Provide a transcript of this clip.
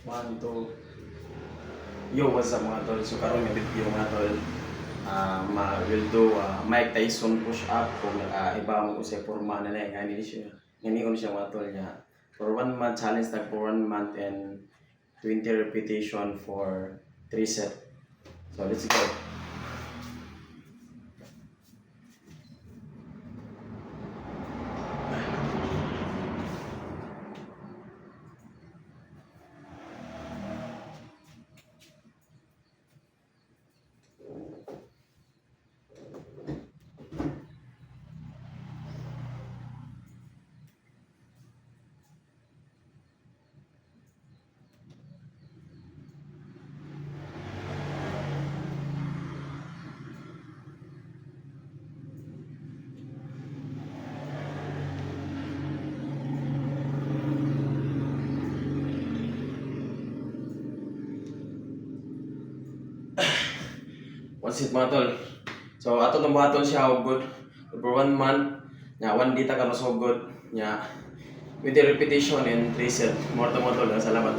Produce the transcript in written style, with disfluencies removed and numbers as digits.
One, two. Yo, what's up mga tol? So karon nga video mga tol. Will do Mike Tyson push up kung iba mo ko sa forma na lang ngani siya. Ngani ko siya mga tol niya. For 1 month challenge tag for 1 month and 20 repetition for 3 set. So let's go. What's it mga tol? So ato nang buhaton siya og good for 1 month nya 1 dita ka masugod nya with the repetition and 3 set. More to mo tol, salamat.